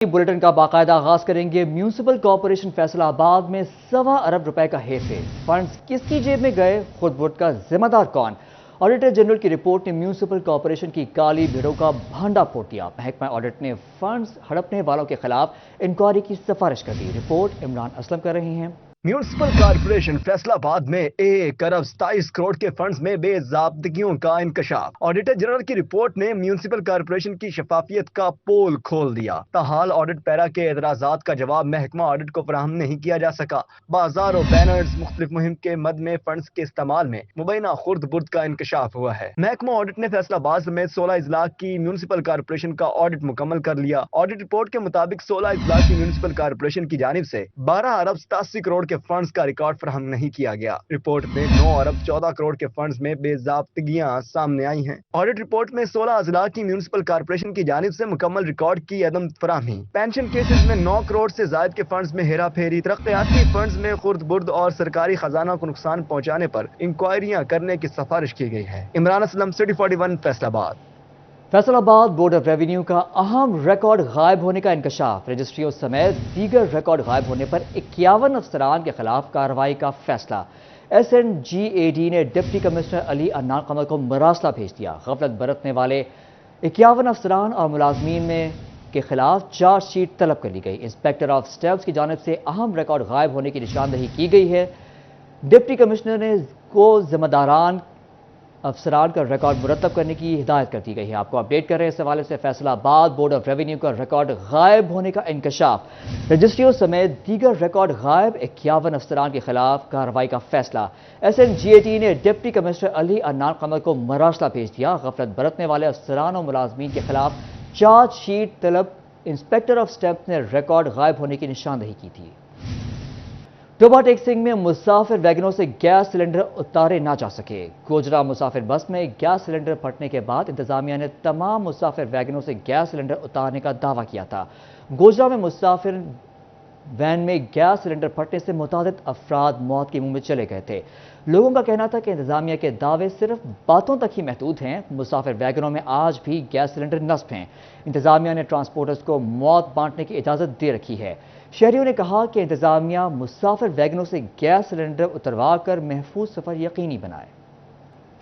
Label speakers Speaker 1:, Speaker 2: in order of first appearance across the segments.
Speaker 1: Bulletin का बाकायदा आगाज करेंगे। म्यूनिसिपल कॉर्पोरेशन फैसला आबाद में 1.25 अरब रुपए का हेरफेर। फंड्स किसकी जेब में गए, खुद बुट का जिम्मेदार कौन? ऑडिटर जनरल की रिपोर्ट ने म्यूनिसिपल कॉर्पोरेशन की काली भीड़ों का भांडा फोड़ दिया। महकमा ऑडिट ने फंड्स हड़पने वालों के खिलाफ इंक्वायरी की सिफारिश कर दी। रिपोर्ट इमरान असलम कर रही हैं।
Speaker 2: म्यूनिसिपल कॉर्पोरेशन फैसलाबाद में 1 अरब 27 करोड़ के फंड्स में बेज़ाब्तगियों का इंकशाफ। ऑडिटर जनरल की रिपोर्ट ने म्यूनिसिपल कॉर्पोरेशन की शफाफियत का पोल खोल दिया। ताहाल ऑडिट पैरा के एतराजात का जवाब महकमा ऑडिट को फराहम नहीं किया जा सका। बाजार और बैनर्स मुख्तलिफ मुहिम के मद में फंड्स के इस्तेमाल में मुबैना खुर्द बुर्द का इंकशाफ हुआ है। महकमा ऑडिट ने फैसलाबाद समेत 16 अजला की म्यूनिसिपल कॉर्पोरेशन का ऑडिट मुकम्मल कर लिया। ऑडिट रिपोर्ट के मुताबिक 16 अजला की म्यूनिसिपल कॉर्पोरेशन की जानिब से 12 अरब 87 करोड़ के फंड्स का रिकॉर्ड फराहम नहीं किया गया। रिपोर्ट में 9 अरब 14 करोड़ के फंड्स में बेज़ाब्तगियां सामने आई हैं। ऑडिट रिपोर्ट में 16 अजला की म्यूनिसिपल कॉर्पोरेशन की जानिब से मुकम्मल रिकॉर्ड की अदम फराहमी, पेंशन केसेस में 9 करोड़ से जायद के फंड्स में हेरा फेरी, तरक्याती फंड्स में खुर्द बुर्द और सरकारी खजाना को नुकसान पहुंचाने पर इंक्वायरियां करने की सिफारिश की गई है। Imran Aslam, city 41, Faisalabad.
Speaker 1: Faisalabad board of revenue का अहम रिकॉर्ड गायब होने का इंकशाफ। रजिस्ट्रियों समेत दीगर रिकॉर्ड गायब होने पर 51 अफसरान के खिलाफ कार्रवाई का फैसला। SNGAD ने डिप्टी कमिश्नर अली अन्नान कमर को मरासला भेज दिया। गफलत बरतने वाले 51 अफसरान और मुलाजमीन में के खिलाफ चार्जशीट तलब कर ली गई। इंस्पेक्टर ऑफ स्टेप्स की जानिब से अहम रिकॉर्ड गायब होने की निशानदही की गई है। डिप्टी कमिश्नर ने को जिम्मेदारान अफसरान का रिकॉर्ड मुरतब करने की हिदायत कर दी गई है। आपको अपडेट कर रहे हैं इस हवाले से। फैसलाबाद बोर्ड ऑफ रेवेन्यू का रिकॉर्ड गायब होने का इंकशाफ। रजिस्ट्रियों समेत दीगर रिकॉर्ड गायब, 51 अफसरान के खिलाफ कार्रवाई का फैसला। SNGAD ने डिप्टी कमिश्नर अली अन्नान कमर को मरासला भेज दिया। गफलत बरतने वाले अफसरान और मुलाजमीन के खिलाफ चार्जशीट तलब। इंस्पेक्टर ऑफ स्टेप्स ने रिकॉर्ड गायब होने की निशानदही की थी। डोबा टेक्सिंग में मुसाफिर वैगनों से गैस सिलेंडर उतारे ना जा सके। गोजरा मुसाफिर बस में गैस सिलेंडर फटने के बाद इंतजामिया ने तमाम मुसाफिर वैगनों से गैस सिलेंडर उतारने का दावा किया था। गोजरा में मुसाफिर वैन में गैस सिलेंडर फटने से मुतादिद अफराद मौत के मुंह में चले गए थे। लोगों का कहना था कि इंतजामिया के दावे सिर्फ बातों तक ही महदूद हैं। मुसाफिर वैगनों में आज भी गैस सिलेंडर नस्ब हैं। इंतजामिया ने ट्रांसपोर्टर्स को मौत बांटने की इजाज़त दे रखी है। शहरियों ने कहा कि इंतजामिया मुसाफिर वैगनों से गैस सिलेंडर उतरवा कर महफूज सफर यकीनी बनाए।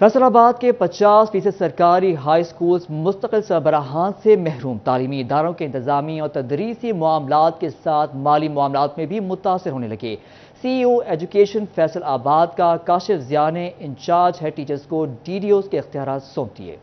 Speaker 1: फैसलाबाद के 50% सरकारी हाई स्कूल्स मुस्तकिल सरबराहान से महरूम। तालीमी इदारों के इंतजामी और तदरीसी मामलात के साथ माली मामलात में भी मुतासर होने लगे। CEO एजुकेशन फैसलाबाद का काशिफ ज़िया ने इंचार्ज हेड टीचर्स को DDOs के इख्तियारात सौंप दिए।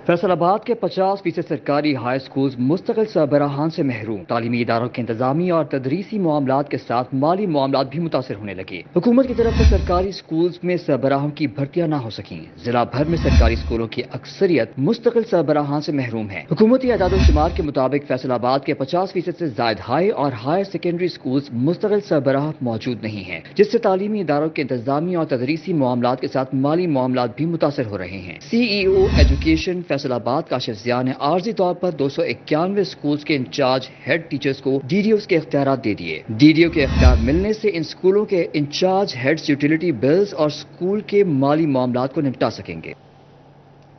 Speaker 1: फैसलाबाद के 50% सरकारी हाई स्कूल्स मुस्तकिल सरबराहान से महरूम। तालीमी इदारों के इंतजामी और तदरीसी मामलात के साथ माली मामलात भी मुतासर होने लगे। हुकूमत की तरफ से सरकारी स्कूल्स में सरबराहों की भर्तियां ना हो सकी। जिला भर में सरकारी स्कूलों की अक्सरियत मुस्तकिल सरबराहान से महरूम है। हुकूमती आदाद-ओ-शुमार के मुताबिक फैसलाबाद के 50% से ज्यादा हाई और हायर सेकेंडरी स्कूल्स मुस्तकिल सरबराह मौजूद नहीं है, जिससे तालीमी इदारों के इंतजामी और तदरीसी मामलात के साथ माली मामलात भी मुतासर हो रहे हैं। CEO एजुकेशन फैसलाबाद काशिफ ज़िया ने आर्जी तौर पर 291 स्कूल्स के इंचार्ज हेड टीचर्स को DDOs के इख्तियारात दे दिए। DDO के इख्तियार मिलने से इन स्कूलों के इंचार्ज हेड्स यूटिलिटी बिल्स और स्कूल के माली मामलात को निपटा सकेंगे।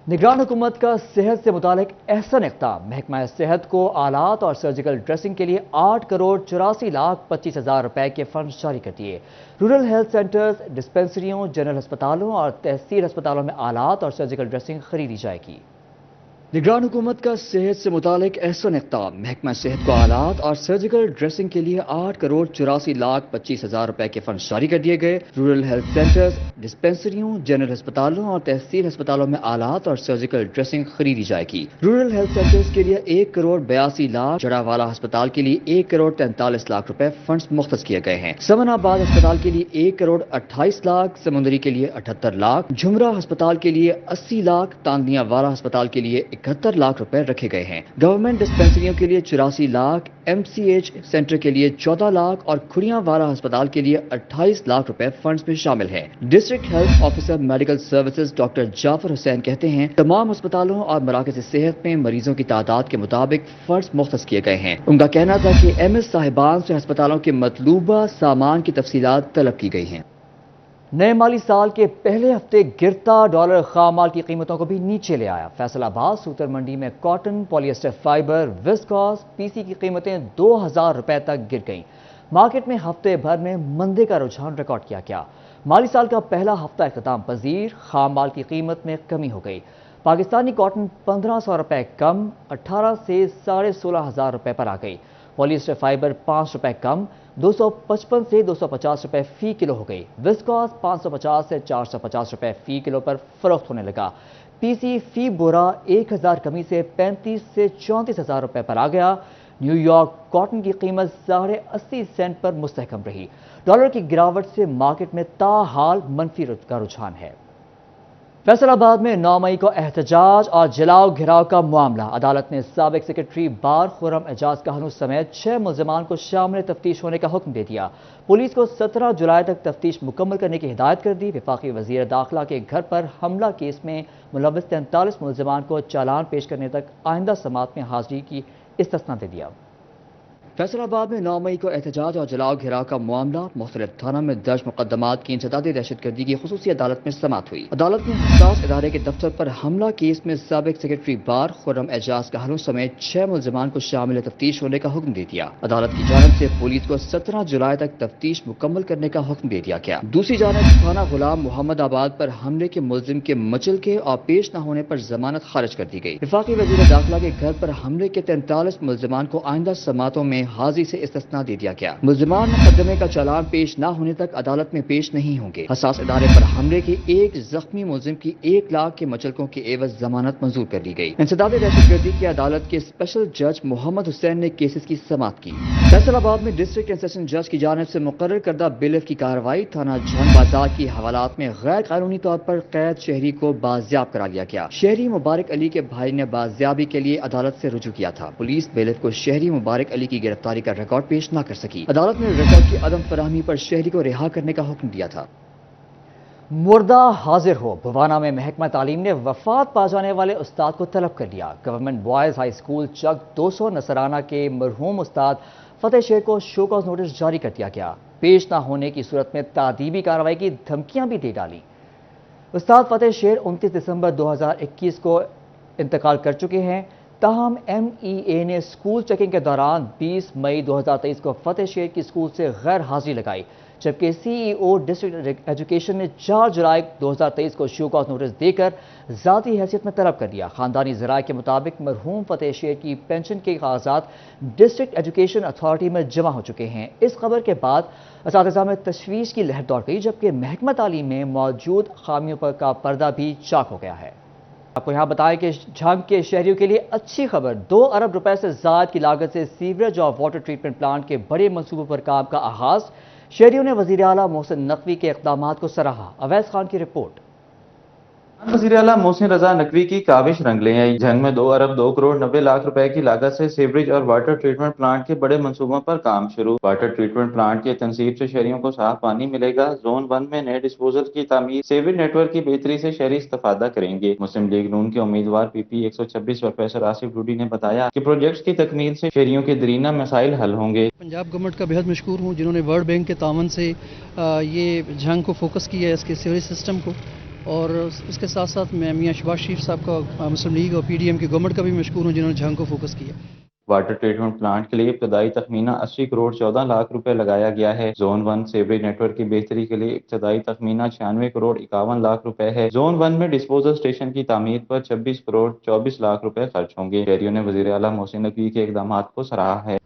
Speaker 1: निगरान हुकूमत का सेहत से मुतालिक अहसन इक़दाम। महकमा सेहत को आलात और सर्जिकल ड्रेसिंग के लिए 8 करोड़ 84 लाख 25 हज़ार रुपए के फंड जारी कर दिए। रूरल हेल्थ सेंटर्स, डिस्पेंसरियों, जनरल अस्पतालों और तहसील अस्पतालों में आलात और सर्जिकल ड्रेसिंग खरीदी जाएगी। निगरान हुकूमत का सेहत से मुतालिक अहसन इक़दाम। महकमा सेहत को आलात और सर्जिकल ड्रेसिंग के लिए 8 करोड़ 84 लाख 25 हज़ार रुपए के फंड जारी कर दिए गए। रूरल हेल्थ सेंटर्स, डिस्पेंसरियों, जनरल अस्पतालों और तहसील अस्पतालों में आलात और सर्जिकल ड्रेसिंग खरीदी जाएगी। रूरल हेल्थ सेंटर्स के लिए 1 करोड़ 82 लाख, जड़ावाला अस्पताल के लिए 1 करोड़ 43 लाख रुपए फंड मुख्तस किए गए हैं। समनाबाद अस्पताल के लिए 1 करोड़ 28 लाख, समुंदरी के लिए 78 लाख, झुमरा अस्पताल के लिए 80 लाख, तांदनिया वाला अस्पताल के लिए 71 लाख रुपए रखे गए हैं। गवर्नमेंट डिस्पेंसरियों के लिए 84 लाख, MCH सेंटर के लिए 14 लाख और खुड़िया वाला अस्पताल के लिए 28 लाख रुपए फंड्स में शामिल है। District health officer medical services doctor Jafar Hussain कहते हैं, तमाम अस्पतालों और मराकज़ सेहत में मरीजों की तादाद के मुताबिक फंड्स मुख्तस किए गए हैं। उनका कहना था कि MS साहिबान से अस्पतालों के मतलूबा सामान की तफसीलात तलब की गई हैं। نئے مالی سال کے پہلے ہفتے گرتا ڈالر خام مال کی قیمتوں کو بھی نیچے لے آیا۔ فیصل آباد سوتر منڈی میں کاٹن، پولی ایسٹر فائبر، وسکوس، پی سی کی قیمتیں 2000 روپے تک گر گئیں۔ مارکیٹ میں ہفتے بھر میں مندی کا رجحان ریکارڈ کیا گیا۔ مالی سال کا پہلا ہفتہ اختتام پذیر، خام مال کی قیمت میں کمی ہو گئی۔ پاکستانی کاٹن 1500 روپے کم 18 سے 16,500 روپے پر آ گئی۔ پولی ایسٹر فائبر 5 روپے کم 255 سے 250 روپے فی کلو ہو گئی۔ وسکوس 550 سے 450 روپے فی کلو پر فروخت ہونے لگا۔ پی سی فی بورا 1000 کمی سے 35 سے 34,000 روپے پر آ گیا۔ نیو یارک کاٹن کی قیمت 80 سینٹ پر مستحکم رہی۔ ڈالر کی گراوٹ سے مارکیٹ میں تاحال منفی کا رجحان ہے۔ فیصل آباد میں 9 مئی کو احتجاج اور جلاؤ گھراؤ کا معاملہ۔ عدالت نے سابق سیکرٹری بار خرم اعجاز کہانو سمیت 6 ملزمان کو شامل تفتیش ہونے کا حکم دے دیا۔ پولیس کو 17 جولائی تک تفتیش مکمل کرنے کی ہدایت کر دی۔ وفاقی وزیر داخلہ کے گھر پر حملہ کیس میں ملوث 43 ملزمان کو چالان پیش کرنے تک آئندہ سماعت میں حاضری کی استثنا دے دیا۔ فیصل آباد میں 9 مئی کو احتجاج اور جلاؤ گھراؤ کا معاملہ۔ مختلف تھانوں میں درج مقدمات کی انسدادی دہشت گردی کی خصوصی عدالت میں سماعت ہوئی۔ عدالت نے حساس ادارے کے دفتر پر حملہ کیس میں سابق سیکرٹری بار خرم اعجاز کہانو سمیت 6 ملزمان کو شامل تفتیش ہونے کا حکم دے دیا۔ عدالت کی جانب سے پولیس کو 17 جولائی تک تفتیش مکمل کرنے کا حکم دے دیا گیا۔ دوسری جانب تھانہ غلام محمد آباد پر حملے کے ملزم کے مچل کے اور پیش نہ ہونے پر ضمانت خارج کر دی گئی۔ وفاقی وزیر داخلہ کے گھر پر حملے کے 43 ملزمان کو آئندہ سماعتوں میں حاضری سے استثنا دے دیا گیا۔ ملزمان مقدمے کا چالان پیش نہ ہونے تک عدالت میں پیش نہیں ہوں گے۔ حساس ادارے پر حملے کے ایک زخمی ملزم کی 1 لاکھ کے مچلکوں کے عوض ضمانت منظور کر لی گئی۔ انسداد دہشت گردی کی عدالت کے اسپیشل جج محمد حسین نے کیسز کی سماعت کی۔ فیصل آباد میں ڈسٹرکٹ اینڈ سیشن جج کی جانب سے مقرر کردہ بلیف کی کارروائی۔ تھانہ جھنگ بازار کی حوالات میں غیر قانونی طور پر قید شہری کو بازیاب کرا لیا گیا۔ شہری مبارک علی کے بھائی نے بازیابی کے لیے عدالت سے رجوع کیا تھا۔ پولیس بلیف کو شہری مبارک علی کی گرفتاری کا ریکارڈ پیش نہ کر سکی۔ عدالت نے ریکارڈ کی عدم فراہمی پر شہری کو رہا کرنے کا حکم دیا تھا۔ مردہ حاضر ہو، بھوانا میں محکمہ تعلیم نے وفات پا جانے والے استاد کو طلب کر لیا۔ گورنمنٹ بوائز ہائی اسکول چک 200 نصرانہ کے مرحوم استاد فتح شیر کو شو کاز نوٹس جاری کر دیا گیا۔ پیش نہ ہونے کی صورت میں تعذیبی کارروائی کی دھمکیاں بھی دے ڈالی۔ استاد فتح شیر 29 دسمبر 2021 کو انتقال کر چکے ہیں۔ تاہم ایم ای اے نے اسکول چیکنگ کے دوران 20 مئی 2023 کو فتح شیر کی اسکول سے غیر حاضری لگائی، جبکہ سی ای او ڈسٹرکٹ ایجوکیشن نے 4 جولائی 2023 کو شو کاز نوٹس دے کر ذاتی حیثیت میں طلب کر دیا۔ خاندانی ذرائع کے مطابق مرحوم فتح شیر کی پینشن کے کاغذات ڈسٹرکٹ ایجوکیشن اتھارٹی میں جمع ہو چکے ہیں۔ اس خبر کے بعد اساتذہ میں تشویش کی لہر دوڑ گئی، جبکہ محکمہ تعلیم میں موجود خامیوں پر کا پردہ بھی چاک ہو گیا ہے۔ آپ کو یہاں بتائیں کہ جھنگ کے شہریوں کے لیے اچھی خبر، 2 ارب روپے سے زائد کی لاگت سے سیوریج اور واٹر ٹریٹمنٹ پلانٹ کے بڑے منصوبوں پر کام کا آغاز۔ شہریوں نے وزیر اعلیٰ محسن نقوی کے اقدامات کو سراہا۔ اویس خان کی رپورٹ۔
Speaker 3: وزیر اعلیٰ محسن رضا نقوی کی کاوش رنگ لے آئی۔ جھنگ میں 2 ارب 2 کروڑ 90 لاکھ روپے کی لاگت سے سیوریج اور واٹر ٹریٹمنٹ پلانٹ کے بڑے منصوبوں پر کام شروع۔ واٹر ٹریٹمنٹ پلانٹ کی تنصیب سے شہریوں کو صاف پانی ملے گا۔ زون 1 میں نئے ڈسپوزل کی تعمیر، سیوریج نیٹ ورک کی بہتری سے شہری استفادہ کریں گے۔ مسلم لیگ نون کے امیدوار پی پی 126 پروفیسر آصف ڈوڈی نے بتایا کہ پروجیکٹس کی تکمیل سے شہریوں کے دیرینہ مسائل حل ہوں گے۔
Speaker 4: پنجاب گورنمنٹ کا بہت مشکور ہوں جنہوں نے ورلڈ بینک کے تعاون سے یہ جھنگ کو فوکس کیا ہے، اس کے سیوریج سسٹم کو، اور اس کے ساتھ ساتھ میں میاں شہباز شریف صاحب کا، مسلم لیگ اور پی ڈی ایم کی گورنمنٹ کا بھی مشکور ہوں جنہوں نے جھنگ کو فوکس کیا۔
Speaker 3: واٹر ٹریٹمنٹ پلانٹ کے لیے ابتدائی تخمینہ 80 کروڑ 14 لاکھ روپے لگایا گیا ہے۔ زون 1 سیوریج نیٹ ورک کی بہتری کے لیے ابتدائی تخمینہ 96 کروڑ 51 لاکھ روپے ہے۔ زون 1 میں ڈسپوزل اسٹیشن کی تعمیر پر 26 کروڑ 24 لاکھ روپے خرچ ہوں گے۔ شہریوں نے وزیر اعلیٰ محسن نقوی کے اقدامات کو سراہا ہے۔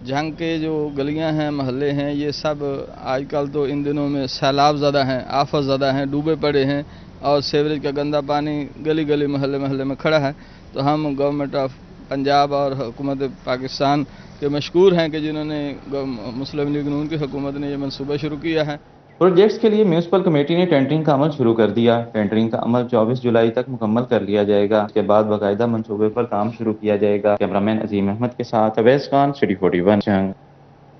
Speaker 5: جھنگ کے جو گلیاں ہیں، محلے ہیں، یہ سب آج کل تو ان دنوں میں سیلاب زدہ ہیں، آفت زدہ ہیں، ڈوبے پڑے ہیں، اور سیوریج کا گندا پانی گلی گلی محلے محلے میں کھڑا ہے۔ تو ہم گورنمنٹ آف پنجاب اور حکومت پاکستان کے مشکور ہیں کہ جنہوں نے مسلم لیگ نون کی حکومت نے یہ منصوبہ شروع کیا ہے۔
Speaker 3: پروجیکٹس کے لیے میونسپل کمیٹی نے ٹینڈرنگ کا عمل شروع کر دیا۔ ٹینڈرنگ کا عمل 24 جولائی تک مکمل کر لیا جائے گا۔ اس کے بعد باقاعدہ منصوبے پر کام شروع کیا جائے گا۔ کیمرامین عظیم احمد کے ساتھ اویس خان، سٹی 41 جھنگ۔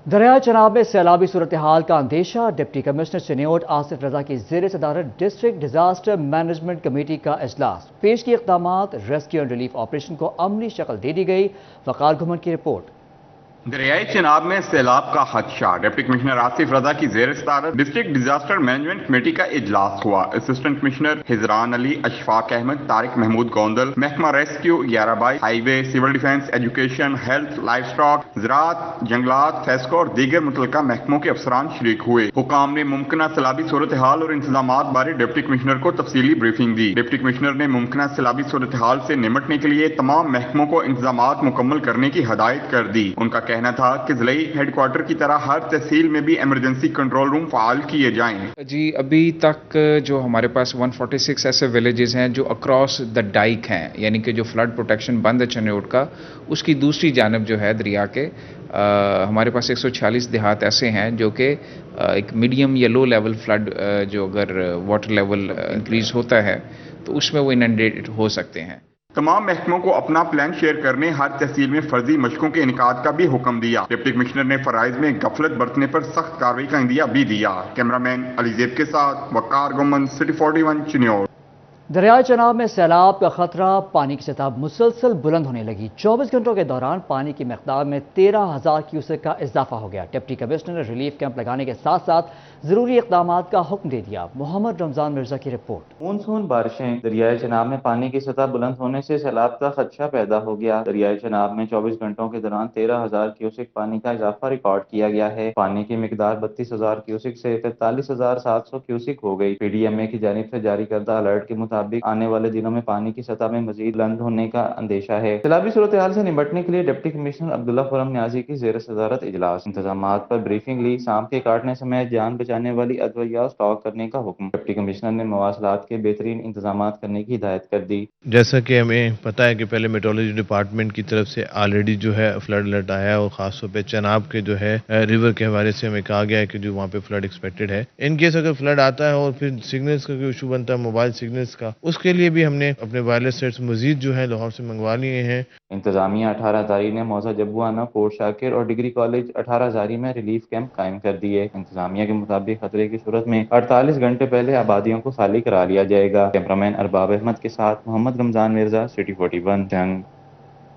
Speaker 1: دریائے چناب میں سیلابی صورتحال کا اندیشہ، ڈپٹی کمشنر چنیوٹ آصف رضا کی زیر صدارت ڈسٹرکٹ ڈیزاسٹر مینجمنٹ کمیٹی کا اجلاس۔ پیش کی اقدامات، ریسکیو اینڈ ریلیف آپریشن کو عملی شکل دے دی گئی۔ وقار گھمن کی رپورٹ۔
Speaker 6: دریائے چناب میں سیلاب کا خدشہ، ڈپٹی کمشنر آصف رضا کی زیر صدارت ڈسٹرکٹ ڈیزاسٹر مینجمنٹ کمیٹی کا اجلاس ہوا۔ اسسٹنٹ کمشنر ہزران علی، اشفاق احمد، طارق محمود گوندل، محکمہ rescue 11/22، highway, civil defence, education, health, livestock, زراعت، جنگلات، فیسکو اور دیگر متعلقہ محکموں کے افسران شریک ہوئے۔ حکام نے ممکنہ سیلابی صورتحال اور انتظامات بارے ڈپٹی کمشنر کو تفصیلی بریفنگ دی۔ ڈپٹی کمشنر نے ممکنہ سیلابی صورتحال سے نمٹنے کے لیے تمام محکموں کو انتظامات مکمل کرنے کی ہدایت کر دی۔ ان کا کہنا تھا کہ ضلعی ہیڈ کوارٹر کی طرح ہر تحصیل میں بھی ایمرجنسی کنٹرول روم فعال کیے جائیں۔
Speaker 7: جی ابھی تک جو ہمارے پاس 146 ایسے ولیجز ہیں جو اکراس دا ڈائک ہیں، یعنی کہ جو فلڈ پروٹیکشن بند ہے چنیوٹ کا، اس کی دوسری جانب جو ہے دریا کے ہمارے پاس 146 دیہات ایسے ہیں جو کہ ایک میڈیم یا لو لیول فلڈ جو اگر واٹر لیول انکریز ہوتا ہے تو اس میں وہ اننڈیٹ ہو سکتے ہیں۔
Speaker 6: تمام محکموں کو اپنا پلان شیئر کرنے، ہر تحصیل میں فرضی مشقوں کے انعقاد کا بھی حکم دیا۔ ڈپٹی کمشنر نے فرائض میں غفلت برتنے پر سخت کارروائی کا عندیہ بھی دیا۔ کیمرامین علی زیب کے ساتھ وقار گمن، سٹی 41 چنیور۔
Speaker 1: دریائے چناب میں سیلاب کا خطرہ، پانی کی سطح مسلسل بلند ہونے لگی۔ 24 گھنٹوں کے دوران پانی کی مقدار میں 13,000 کیوسک کا اضافہ ہو گیا۔ ڈپٹی کمشنر نے ریلیف کیمپ لگانے کے ساتھ ساتھ ضروری اقدامات کا حکم دے دیا۔ محمد رمضان مرزا کی رپورٹ۔
Speaker 3: مونسون بارشیں، دریائے چناب میں پانی کی سطح بلند ہونے سے سیلاب کا خدشہ پیدا ہو گیا۔ دریائے چناب میں 24 گھنٹوں کے دوران 13,000 کیوسک پانی کا اضافہ ریکارڈ کیا گیا ہے۔ پانی کی مقدار 32,000 کیوسک سے 43,700 کیوسک ہو گئی۔ پی ڈی ایم اے کی جانب سے جاری کردہ الرٹ کے مطابق آنے والے دنوں میں پانی کی سطح میں مزید بلند ہونے کا اندیشہ ہے۔ سیلابی صورتحال سے نمٹنے کے لیے ڈپٹی کمشنر عبداللہ خرم نیازی کی زیر صدارت اجلاس، انتظامات پر بریفنگ لی، سانپ کے کاٹنے سمیت جان بچانے والی ادویات اسٹاک کرنے کا حکم۔ ڈپٹی کمشنر نے مواصلات کے بہترین انتظامات کرنے کی ہدایت کر دی۔
Speaker 8: جیسا کہ ہمیں پتہ ہے کہ پہلے میٹرولوجی ڈپارٹمنٹ کی طرف سے آلریڈی جو ہے فلڈ الرٹ آیا ہے، اور خاص طور پہ چناب کے جو ہے ریور کے حوالے سے ہمیں کہا گیا ہے کہ جو وہاں پہ فلڈ ایکسپیکٹڈ ہے۔ ان کیس اگر فلڈ آتا ہے اور پھر سگنلز کا کوئی ایشو بنتا ہے، موبائل سگنلز کا، اس کے لیے بھی ہم نے اپنے وائرلیس سیٹس مزید جو ہے لاہور سے منگوا لیے ہیں۔
Speaker 3: انتظامیہ 18 ہزاری نے موضع جبوانہ، فورٹ شاکر اور ڈگری کالج 18 ہزاری میں ریلیف کیمپ قائم کر دیے۔ انتظامیہ کے مطابق خطرے کی صورت میں 48 گھنٹے پہلے آبادیوں کو خالی کرا لیا جائے گا۔ کیمرامین ارباب احمد کے ساتھ محمد رمضان مرزا، سٹی 41 جنگ۔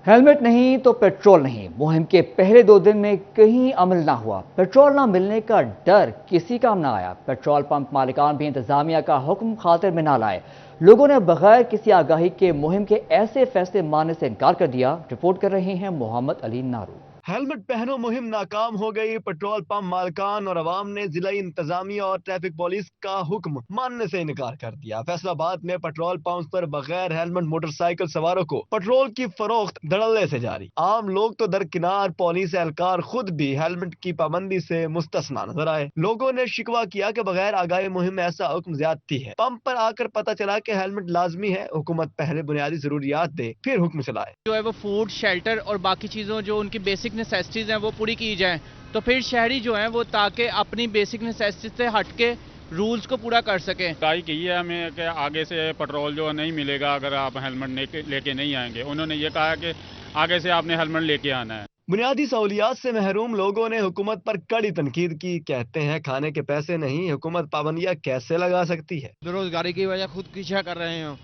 Speaker 1: ہیلمٹ نہیں تو پیٹرول نہیں، مہم کے پہلے 2 دن میں کہیں عمل نہ ہوا۔ پیٹرول نہ ملنے کا ڈر کسی کام نہ آیا۔ پیٹرول پمپ مالکان بھی انتظامیہ کا حکم خاطر میں نہ لائے۔ لوگوں نے بغیر کسی آگاہی کے مہم کے ایسے فیصلے ماننے سے انکار کر دیا۔ رپورٹ کر رہے ہیں محمد علی نارو۔
Speaker 2: ہیلمٹ پہنو مہم ناکام ہو گئی۔ پیٹرول پمپ مالکان اور عوام نے ضلعی انتظامیہ اور ٹریفک پولیس کا حکم ماننے سے انکار کر دیا۔ فیصل آباد میں پیٹرول پمپ پر بغیر ہیلمٹ موٹر سائیکل سواروں کو پیٹرول کی فروخت دھڑلے سے جاری۔ عام لوگ تو درکنار، پولیس اہلکار خود بھی ہیلمٹ کی پابندی سے مستثنا نظر آئے۔ لوگوں نے شکوہ کیا کہ بغیر آگاہی مہم ایسا حکم زیادتی ہے۔ پمپ پر آ کر پتہ چلا کہ ہیلمٹ لازمی ہے، حکومت پہلے بنیادی ضروریات دے پھر حکم چلائے۔
Speaker 9: جو ہے وہ فوڈ، شیلٹر اور باقی چیزوں جو ان کی بیسک نیسیسٹیز ہیں وہ پوری کی جائیں، تو پھر شہری جو ہیں وہ تاکہ اپنی بیسک نیسیسٹیز سے ہٹ کے رولز کو پورا کر سکیں۔
Speaker 10: آگاہی کی ہے ہمیں کہ آگے سے پیٹرول جو نہیں ملے گا اگر آپ ہیلمٹ لے کے نہیں آئیں گے۔ انہوں نے یہ کہا کہ آگے سے آپ نے ہیلمٹ لے کے آنا ہے۔
Speaker 2: بنیادی سہولیات سے محروم لوگوں نے حکومت پر کڑی تنقید کی۔ کہتے ہیں کھانے کے پیسے نہیں، حکومت پابندیاں کیسے لگا سکتی ہے؟
Speaker 11: بے روزگاری کی وجہ خود کشیاں کر رہے ہیں،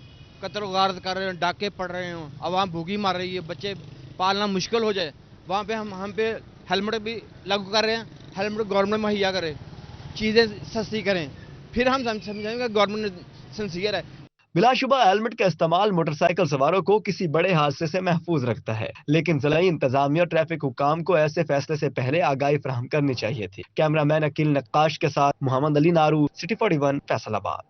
Speaker 11: قتل و غارت کر رہے ہیں، ڈاکے پڑ رہے ہیں، عوام بھوکی مار رہی ہے، بچے پالنا مشکل ہو جائے، وہاں پہ ہم پہ ہیلمٹ بھی لاگو کر رہے ہیں۔ ہیلمٹ گورنمنٹ مہیا کرے، چیزیں سستی کریں، پھر ہم سمجھیں گے گورنمنٹ سنسیئر ہے۔
Speaker 2: بلا شبہ ہیلمٹ کا استعمال موٹر سائیکل سواروں کو کسی بڑے حادثے سے محفوظ رکھتا ہے، لیکن ضلعی انتظامیہ اور ٹریفک حکام کو ایسے فیصلے سے پہلے آگاہی فراہم کرنی چاہیے تھی۔ کیمرہ مین عقیل نقاش کے ساتھ محمد علی نارو، سٹی 41 فیصل آباد۔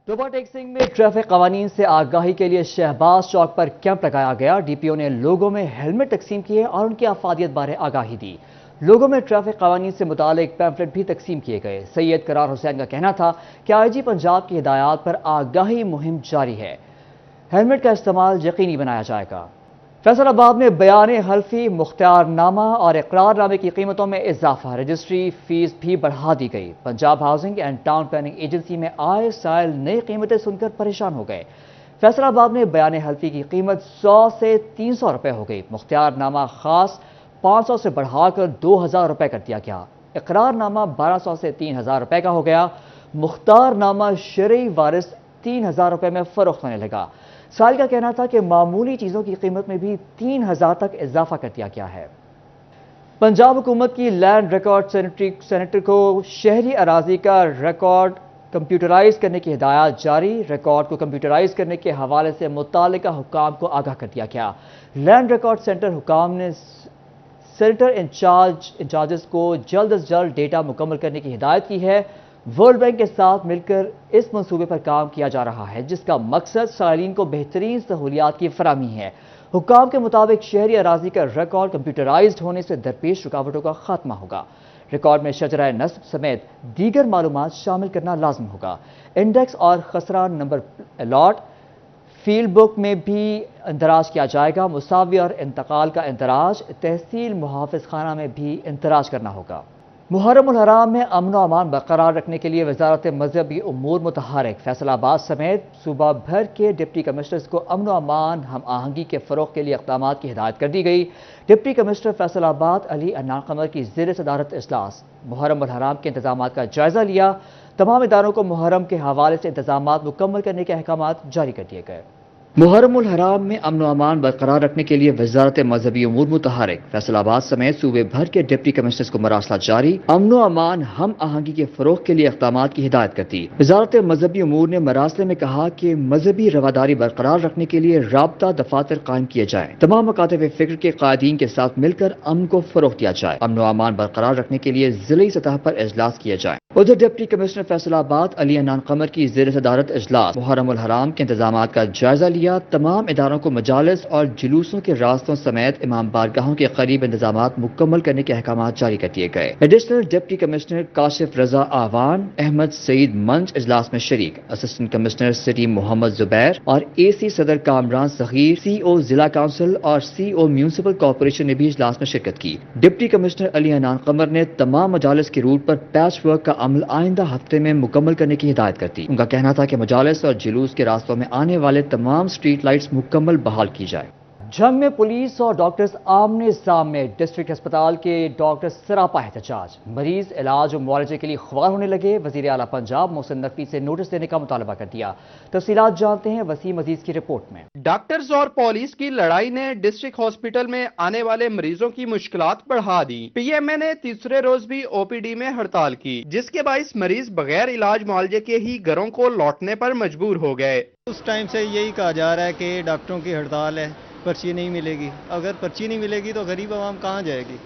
Speaker 1: صوبہ ٹیکسنگ میں ٹریفک قوانین سے آگاہی کے لیے شہباز چوک پر کیمپ لگایا گیا۔ ڈی پی او نے لوگوں میں ہیلمٹ تقسیم کیے اور ان کی افادیت بارے آگاہی دی۔ لوگوں میں ٹریفک قوانین سے متعلق پیمفلٹ بھی تقسیم کیے گئے۔ سید قرار حسین کا کہنا تھا کہ آئی جی پنجاب کی ہدایات پر آگاہی مہم جاری ہے، ہیلمٹ کا استعمال یقینی بنایا جائے گا۔ فیصل آباد میں بیان حلفی، مختار نامہ اور اقرار نامے کی قیمتوں میں اضافہ، رجسٹری فیس بھی بڑھا دی گئی۔ Punjab housing and town planning agency میں آئے سائل نئی قیمتیں سن کر پریشان ہو گئے۔ فیصل آباد میں بیان حلفی کی قیمت 100 سے 300 روپے ہو گئی، مختار نامہ خاص 500 سے بڑھا کر 2000 روپے کر دیا گیا، اقرار نامہ 1200 سے 3000 روپے کا ہو گیا، مختار نامہ شرعی وارث 3000 روپے میں فروخت ہونے لگا۔ سائل کا کہنا تھا کہ معمولی چیزوں کی قیمت میں بھی 3000 تک اضافہ کر دیا گیا ہے۔ पंजाब हुकूमत की लैंड रिकॉर्ड सेनेटर को शहरी अराजी का रिकॉर्ड कंप्यूटराइज करने की हिदायत जारी। रिकॉर्ड को कंप्यूटराइज करने के हवाले से मुतालिका हुकाम को आगाह कर दिया गया। लैंड रिकॉर्ड सेंटर हुकाम ने सेनेटर इंचार्जेस को जल्द अज जल्द डेटा मुकम्मल करने की हिदायत की है। वर्ल्ड बैंक के साथ मिलकर इस मंसूबे पर काम किया जा रहा है, जिसका मकसद साइलिन को बेहतरीन सहूलियात की फराहमी है। हुकाम के मुताबिक शहरी अराजी का रिकॉर्ड कंप्यूटराइज्ड होने से दरपेश रुकावटों का खात्मा होगा। रिकॉर्ड में शजरा नस्ब समेत दीगर मालूमात शामिल करना लाजम होगा। इंडेक्स और खसरा नंबर अलॉट फील्ड बुक में भी इंदराज किया जाएगा। मुसावी और इंतकाल का इंदराज तहसील मुहाफिज खाना में भी इंदराज करना होगा। मुहर्रम उल हराम में अमन व अमान बरकरार रखने के लिए वजारत मजहबी उमूर मुतहरिक फैसलाबाद समेत सूबा भर के डिप्टी कमिश्नर्स को अमन व अमान हम आहंगी के फ़रोग़ के लिए इक़दाम की हिदायत कर दी गई। डिप्टी कमिश्नर फैसलाबाद अली अन्नान कमर की ज़ेर सदारत इजलास मुहर्रम उल हराम के इंतजाम का जायज़ा लिया। तमाम इदारों को मुहर्रम के हवाले से इंतजाम मुकम्मल करने के अहकाम जारी कर दिए गए। मुहर्रम उल हराम में अमन व अमान बरकरार रखने के लिए वजारत मजहबी उमूर मुतहरिक फैसलाबाद समेत सूबे भर के डिप्टी कमिश्नर्स को मरासला जारी। अमन व अमान हम आहंगी के फ़रोग़ के लिए इक़दाम की हिदायत कर दी। वजारत मजहबी उमूर ने मरासले में कहा कि मजहबी रवादारी बरकरार रखने के लिए राब्ता दफातर कायम किए जाए। तमाम मकातब फ़िक्र के कायदीन के साथ मिलकर अमन को फ़रोग़ दिया जाए। अमन व अमान बरकरार रखने के लिए ज़िली सतह पर इजलास किए जाए। उधर डिप्टी कमिश्नर फैसलाबाद अली अन्नान कमर की ज़ेर सदारत इजलास मुहर्रम उल हराम के इंतजाम का जायजा लिया। तमाम इदारों को मजालिस और जुलूसों के रास्तों समेत इमाम बारगाहों के करीब इंतजाम मुकम्मल करने के अहकाम जारी कर दिए गए। Additional deputy commissioner Kashif Raza Awan Ahmed Saeed मंच इजलास में शरीक। Assistant commissioner city Mohammad Zubair और AC सदर कामरान सगीर, CO जिला काउंसिल और CO म्यूनिसिपल कॉरपोरेशन ने भी इजलास में शिरकत की। डिप्टी कमिश्नर अली अन्नान कमर ने तमाम मजालिस के रूट पर पैच वर्क का अमल आइंदा हफ्ते में मुकम्मल करने की हिदायत कर दी। उनका कहना था कि मजालिस और जुलूस के रास्तों में आने वाले तमाम स्ट्रीट लाइट्स मुकम्मल बहाल की जाए। जंग में पुलिस और डॉक्टर्स आमने सामने। डिस्ट्रिक्ट अस्पताल के डॉक्टर्स सरापा एहतजाज। मरीज इलाज और मुआवजे के लिए ख्वार होने लगे। वजीर आला पंजाब मोहसिन नकवी से नोटिस देने का मुतालबा कर दिया। तफसीलात जानते हैं वसीम अजीज की रिपोर्ट में।
Speaker 12: डॉक्टर्स और पुलिस की लड़ाई ने डिस्ट्रिक्ट हॉस्पिटल में आने वाले मरीजों की मुश्किलात बढ़ा दी। PMA ने तीसरे रोज भी OPD में हड़ताल की, जिसके बाइस मरीज बगैर इलाज मुआवजे के ही घरों को लौटने पर मजबूर हो गए।
Speaker 13: उस टाइम से यही कहा जा रहा है कि डॉक्टरों की हड़ताल है, पर्ची नहीं मिलेगी। अगर पर्ची नहीं मिलेगी तो गरीब आवाम कहाँ जाएगी?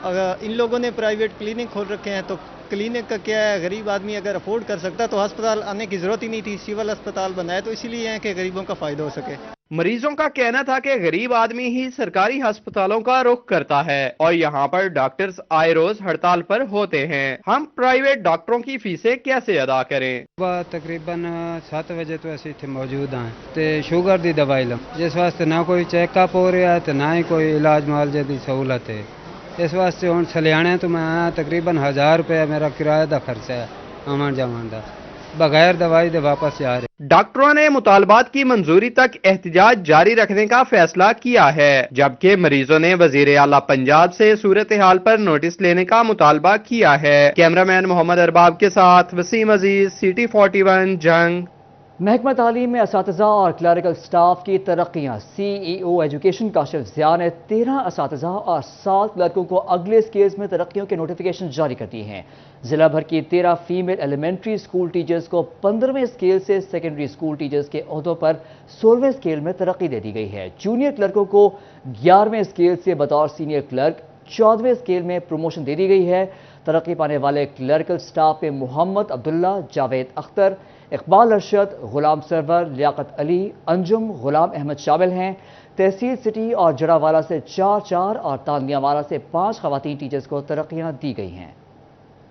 Speaker 13: अगर इन लोगों ने प्राइवेट क्लिनिक खोल रखे हैं तो क्लिनिक का क्या है? गरीब आदमी अगर अफोर्ड कर सकता तो अस्पताल आने की जरूरत ही नहीं थी। सिविल अस्पताल बनाया तो इसीलिए है कि गरीबों का फायदा हो सके।
Speaker 12: मरीजों का कहना था कि गरीब आदमी ही सरकारी अस्पतालों का रुख करता है और यहाँ पर डॉक्टर्स आए रोज हड़ताल पर होते हैं। हम प्राइवेट डॉक्टरों की फीसें कैसे अदा करें?
Speaker 14: तकरीबन 7 बजे तो ਅਸੀਂ ਇੱਥੇ ਮੌਜੂਦ ਹਾਂ ਤੇ ਸ਼ੂਗਰ ਦੀ ਦਵਾਈ ਲਾਂ, ਜਿਸ ਵਾਸਤੇ ਨਾ ਕੋਈ ਚੈੱਕਅਪ ਹੋ ਰਿਹਾ ਤੇ ਨਾ ਹੀ ਕੋਈ ਇਲਾਜ ਮੁਆਵਜ਼ੇ ਦੀ ਸਹੂਲਤ ਹੈ। ਇਸ ਵਾਸਤੇ ਹੁਣ ਸਲਿਆਣੇ ਤੋਂ ਮੈਂ ਆਇਆ, ਤਕਰੀਬਨ 1000 ਰੁਪਏ ਮੇਰਾ ਕਿਰਾਏ ਦਾ ਖਰਚਾ ਹੈ ਆਉਣ ਜਾਣ ਦਾ, बगैर दवाई दे वापस जा रहे।
Speaker 12: डॉक्टरों ने मुतालबात की मंजूरी तक एहतजाज जारी रखने का फैसला किया है, जबकि मरीजों ने वजीर आला पंजाब से सूरत हाल पर नोटिस लेने का मुतालबा किया है। कैमरामैन मोहम्मद अरबाब के साथ वसीम अजीज, CT 41 जंग।
Speaker 1: महकमा तालीम में असातिज़ा और क्लरिकल स्टाफ की तरक्कियाँ। CEO एजुकेशन काशिफ ज़िया ने 13 असातिज़ा और 7 क्लर्कों को अगले स्केल्स में तरक्कियों के नोटिफिकेशन जारी कर दिए हैं। जिला भर की 13 फीमेल एलिमेंट्री स्कूल टीचर्स को 15वें स्केल से सेकेंडरी स्कूल टीचर्स के ओहदों पर 16वें स्केल में तरक्की दे दी गई है। जूनियर क्लर्कों को 11वें स्केल से बतौर सीनियर क्लर्क 14वें स्केल में प्रमोशन दे दी गई है। तरक्की पाने वाले क्लर्कल स्टाफ में मोहम्मद अब्दुल्ला, जावेद अख्तर, इकबाल अरशद, गुलाम सरवर, लियाकत अली, अंजुम, गुलाम अहमद शामिल हैं। तहसील सिटी और जड़ावाला से 4 और तांदियावाला से 5 खवातीन टीचर्स को तरक्कियां दी गई हैं।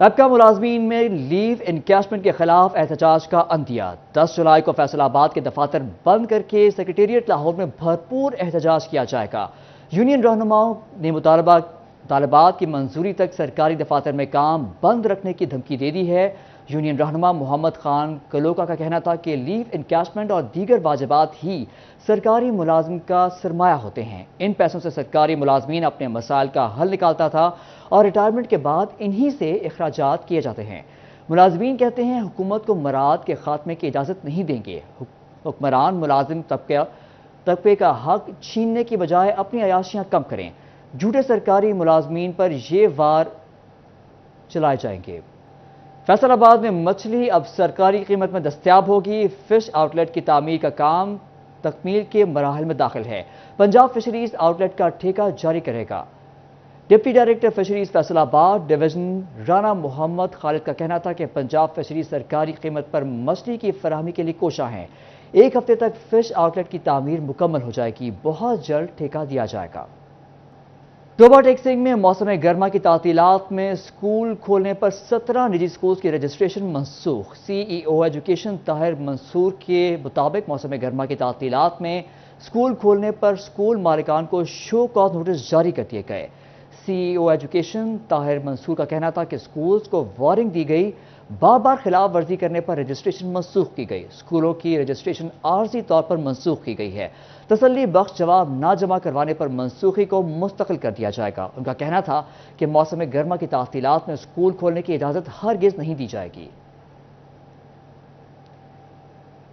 Speaker 1: तबका मुलाजमीन में लीव इनकैशमेंट के खिलाफ एहतजाज का अंदिया। 10 जुलाई को फैसलाबाद के दफातर बंद करके सेक्रेटेरिएट लाहौर में भरपूर एहतजाज किया जाएगा। यूनियन रहनुमाओं ने मुतालबात की मंजूरी तक सरकारी दफातर में काम बंद रखने की धमकी दे दी है। यूनियन रहनुमा मोहम्मद खान कलोका का कहना था कि लीव इनकैशमेंट और दीगर वाजिबात ही सरकारी मुलाजिम का सरमाया होते हैं। इन पैसों से सरकारी मुलाजमीन अपने मसाइल का हल निकालता था और रिटायरमेंट के बाद इन्हीं से अखराजात किए जाते हैं। मुलाजमीन कहते हैं हुकूमत को मराद के खात्मे की इजाज़त नहीं देंगे। हुक्मरान मुलाजिम तबके का हक छीनने की बजाय अपनी अयाशियाँ कम करें। झूठे सरकारी मुलाजमीन पर ये वार चलाए जाएंगे। फैसलाबाद में मछली अब सरकारी कीमत में दस्तयाब होगी। फिश आउटलेट की तामीर का काम तकमील के मराहल में दाखिल है। पंजाब फिशरीज आउटलेट का ठेका जारी करेगा। Deputy director fisheries Faisalabad division Rana Mohammad Khalid का कहना था कि पंजाब फिशरीज सरकारी कीमत पर मछली की फराहमी के लिए कोशा है। 1 हफ्ते तक फिश आउटलेट की तामीर मुकम्मल हो जाएगी। बहुत जल्द ठेका दिया जाएगा। डोबा टेक्सिंग में मौसम गर्मा की तातीलात में स्कूल खोलने पर 17 निजी स्कूल्स की रजिस्ट्रेशन मनसूख। CEO एजुकेशन ताहिर मंसूर के मुताबिक मौसम गर्मा की तातीलात में स्कूल खोलने पर स्कूल मालिकान को शो कॉज नोटिस जारी कर दिए गए। CEO एजुकेशन ताहिर मंसूर का कहना था कि स्कूल्स को वार्निंग दी गई, बार बार खिलाफ वर्जी करने पर रजिस्ट्रेशन मनसूख की गई। स्कूलों की रजिस्ट्रेशन आर्जी तौर पर मनसूख की गई है। तसल्ली बख्श जवाब ना जमा करवाने पर मनसूखी को मुस्तकिल कर दिया जाएगा। उनका कहना था कि मौसम गर्मा की तातीलात में स्कूल खोलने की इजाजत हरगिज नहीं दी जाएगी।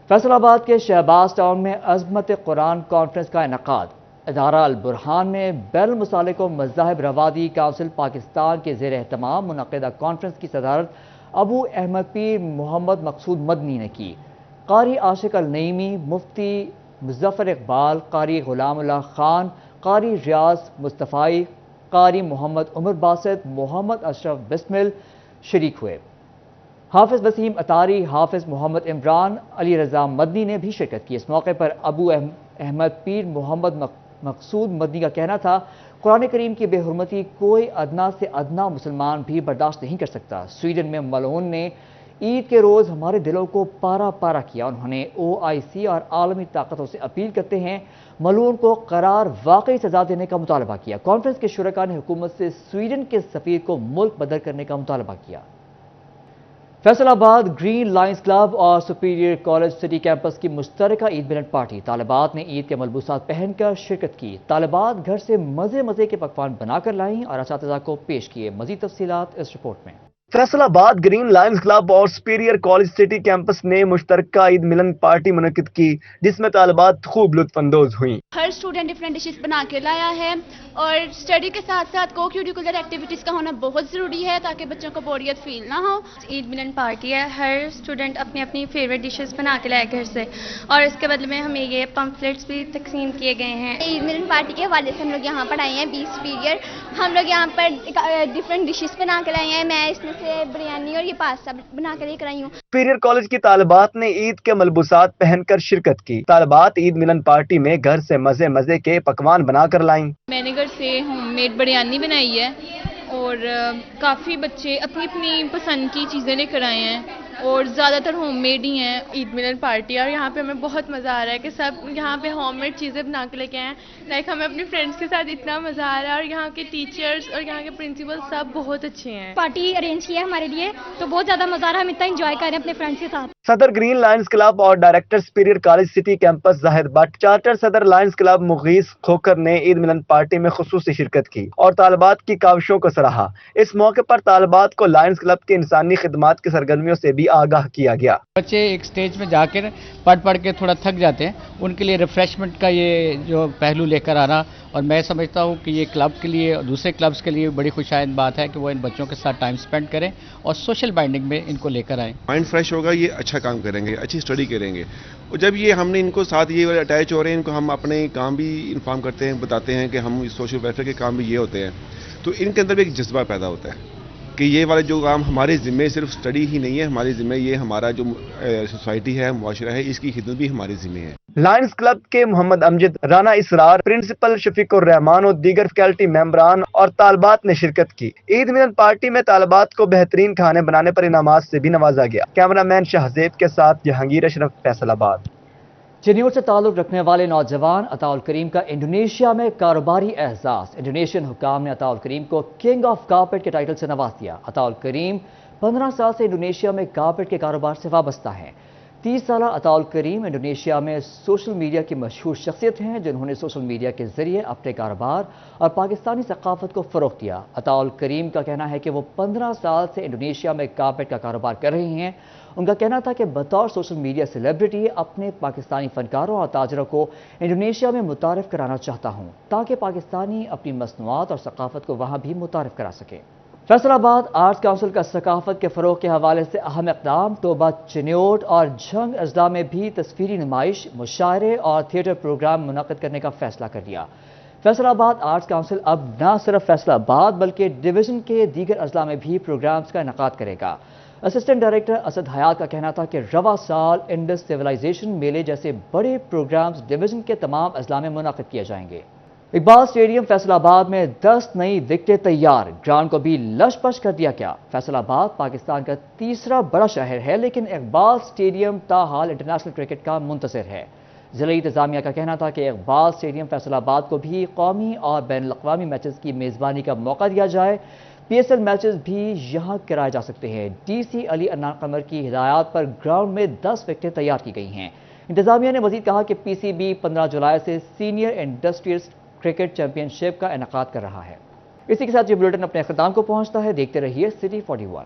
Speaker 1: फैसलाबाद के शहबाज टाउन में अज़मत कुरान कॉन्फ्रेंस का इनेकाद। इदारा अल बुरहान में बैनुल मुसालिक व मज़ाहिब रवादी काउंसिल पाकिस्तान के ज़ेर एहतमाम मुनक़िदा कॉन्फ्रेंस की सदारत अबू अहमद पीर मोहम्मद मकसूद मदनी ने की। कारी आशिक अल नईमी, मुफ्ती मुज़फ़्फ़र इकबाल, कारी गुलामुल्लाह खान, कारी रियाज मुस्तफ़ाई, कारी मोहम्मद उमर बासित, मोहम्मद अशरफ बिस्मिल शरीक हुए। हाफिज वसीम अतारी, हाफिज मोहम्मद इमरान, अली रज़ा मदनी ने भी शिरकत की। इस मौके पर अबू अहमद पीर मोहम्मद मकसूद मदनी का कहना था, कुरान करीम की बेहुरमती कोई अदना से अदना मुसलमान भी बर्दाश्त नहीं कर सकता। स्वीडन में मलऊन ने ईद के रोज़ हमारे दिलों को पारा पारा किया। उन्होंने OIC और आलमी ताकतों से अपील करते हैं मलऊन को करार वाकई सजा देने का मुतालबा किया। कॉन्फ्रेंस के शुरका ने हुकूमत से स्वीडन के सफीर को मुल्क बदर करने का मुतालबा किया। फैसलाबाद ग्रीन लाइन्स क्लब और सुपीरियर कॉलेज सिटी कैंपस की मुश्तरका ईद मिलन पार्टी। तालिबात ने ईद के मलबूसात पहनकर शिरकत की। तालिबात घर से मज़े मज़े के पकवान बनाकर लाईं और असातिज़ा को पेश किए। मज़ीद तफसीलात इस रिपोर्ट में।
Speaker 2: फैसलाबाद ग्रीन लायंस क्लब और सुपीरियर कॉलेज सिटी कैंपस ने मुश्तरका ईद मिलन पार्टी मुनक्किद की, जिसमें तालिबात खूब लुत्फानंदोज हुई।
Speaker 15: हर स्टूडेंट डिफरेंट डिशेस बना के लाया है और स्टडी के साथ साथ को करिकुलर एक्टिविटीज का होना बहुत जरूरी है ताकि बच्चों को बोरियत फील ना हो।
Speaker 16: ईद मिलन पार्टी है, हर स्टूडेंट अपनी अपनी फेवरेट डिशेस बना के लाए घर से और इसके बदले में हमें ये पम्फलेट्स भी तकसीम किए गए हैं।
Speaker 15: ईद मिलन पार्टी के हवाले से हम लोग यहाँ पर आए हैं 20 सुपीरियर। हम लोग यहाँ पर डिफरेंट डिशेस बना के लाए हैं। मैं इसमें से बिरयानी और ये पास्ता बना कर लेकर आई हूँ।
Speaker 2: सुपीरियर कॉलेज की तालिबात ने ईद के मलबूसात पहनकर शिरकत की। तालिबात ईद मिलन पार्टी में घर से मजे मजे के पकवान बनाकर लाईं।
Speaker 17: मैंने घर से होममेड बिरयानी बनाई है और काफ़ी बच्चे अपनी अपनी पसंद की चीज़ें लेकर आए हैं और ज़्यादातर होममेड ही हैं।
Speaker 18: ईद मिलन पार्टी और यहाँ पे हमें बहुत मज़ा आ रहा है कि सब यहाँ पे होममेड चीज़ें बना के लेके आए हैं। लाइक हमें अपने फ्रेंड्स के साथ इतना मज़ा आ रहा है और यहाँ के टीचर्स और यहाँ के प्रिंसिपल सब बहुत अच्छे हैं।
Speaker 16: पार्टी अरेंज की है हमारे लिए तो बहुत ज़्यादा मज़ा आ रहा है। हम इतना एंजॉय कर रहे हैं अपने फ्रेंड्स के साथ।
Speaker 2: सदर ग्रीन लायंस क्लब और director superior college city campus Zahid Bhatt, charter सदर लायंस क्लब मुगीस खोकर ने ईद मिलन पार्टी में खुसूसी शिरकत की और तालिबात की काविशों को सराहा। इस मौके पर तालिबात को लायंस क्लब के इंसानी खिदमात की सरगर्मियों से भी आगाह किया गया।
Speaker 19: बच्चे एक स्टेज में जाकर पढ़ के थोड़ा थक जाते हैं, उनके लिए रिफ्रेशमेंट का ये जो पहलू लेकर आना, और मैं समझता हूँ कि ये क्लब के लिए और दूसरे क्लब्स के लिए बड़ी खुशाइंद बात है कि वो इन बच्चों के साथ टाइम स्पेंड करें और सोशल बाइंडिंग में इनको लेकर आएँ।
Speaker 20: माइंड फ्रेश होगा, ये अच्छा काम करेंगे, अच्छी स्टडी करेंगे। और जब ये हमने इनको साथ ये अटैच हो रहे हैं, इनको हम अपने काम भी इन्फॉर्म करते हैं, बताते हैं कि हम सोशल वेलफेयर के काम भी ये होते हैं, तो इनके अंदर भी एक जज्बा पैदा होता है कि ये वाले जो काम हमारे ज़िम्मे सिर्फ स्टडी ही नहीं है, हमारे ज़िम्मे ये हमारा जो सोसाइटी है, मुआशरा है, इसकी खिदमत भी हमारे ज़िम्मे है।
Speaker 2: लायंस क्लब के मोहम्मद अमजद, राना इसरार, प्रिंसिपल शफीकुर रहमान और दीगर फैकल्टी मेंबरान और तालिबात ने शिरकत की। ईद मिलन पार्टी में तालिबात को बेहतरीन खाने बनाने पर इनामात से भी नवाजा गया। कैमरामैन शाहजेब के साथ जहांगीर अशरफ, फैसलाबाद।
Speaker 1: चनियोर से ताल्लुक रखने वाले नौजवान अताउल करीम का इंडोनेशिया में कारोबारी एहसास। इंडोनेशियन हुकाम ने अताउल करीम को किंग ऑफ कारपेट के टाइटल से नवाज दिया। अताउल करीम 15 साल से इंडोनेशिया में कारपेट के कारोबार से वाबस्ता हैं। 30 साल अताउल करीम इंडोनेशिया में सोशल मीडिया की मशहूर शख्सियत हैं, जिन्होंने सोशल मीडिया के जरिए अपने कारोबार और पाकिस्तानी सकाफत को फ़रोग़ दिया। अताउल करीम का कहना है कि वो 15 साल से इंडोनेशिया में कारपेट का कारोबार कर रही हैं। उनका कहना था कि बतौर सोशल मीडिया सेलिब्रिटी अपने पाकिस्तानी फनकारों और ताजरों को इंडोनेशिया में मुतारिफ कराना चाहता हूँ, ताकि पाकिस्तानी अपनी मसनूआत और सकाफत को वहाँ भी मुतारिफ करा सकें। फैसलाबाद आर्ट्स काउंसिल का सकाफत के फ़रोग़ के हवाले से अहम इक़दाम तोबा चिन्योट और झंग अजला में भी तस्वीरी नुमाइश, मुशायरे और थिएटर प्रोग्राम मुनक़िद करने का फ़ैसला कर लिया। फैसलाबाद आर्ट्स काउंसिल अब न सिर्फ फैसलाबाद बल्कि डिवीज़न के दीगर अजला में भी प्रोग्राम्स का इनेकाद करेगा। असिस्टेंट डायरेक्टर असद हयात का कहना था कि रवा साल इंडस सिविलाइजेशन मेले जैसे बड़े प्रोग्राम्स डिवीज़न के तमाम अजला में मुनक़िद किए जाएंगे। इकबाल स्टेडियम फैसलाबाद में 10 नई विकेटें तैयार, ग्राउंड को भी लश-पश कर दिया गया। फैसलाबाद पाकिस्तान का तीसरा बड़ा शहर है, लेकिन इकबाल स्टेडियम ताहाल इंटरनेशनल क्रिकेट का मुंतज़िर है। ज़िला इंतज़ामिया का कहना था कि इकबाल स्टेडियम फैसलाबाद को भी कौमी और बैनुल-अक़वामी मैचेस की मेज़बानी का मौका दिया जाए। PSL मैचेस भी यहाँ कराए जा सकते हैं। DC अली अन्ना कमर की हिदायत पर ग्राउंड में 10 विकेटें तैयार की गई हैं। इंतज़ामिया ने मज़ीद कहा कि PCB 15 जुलाई से सीनियर इंडस्ट्रियल क्रिकेट चैंपियनशिप का इनेकाद कर रहा है। इसी के साथ ये बुलेटिन अपने अख्ताम को पहुंचता है। देखते रहिए सिटी 41।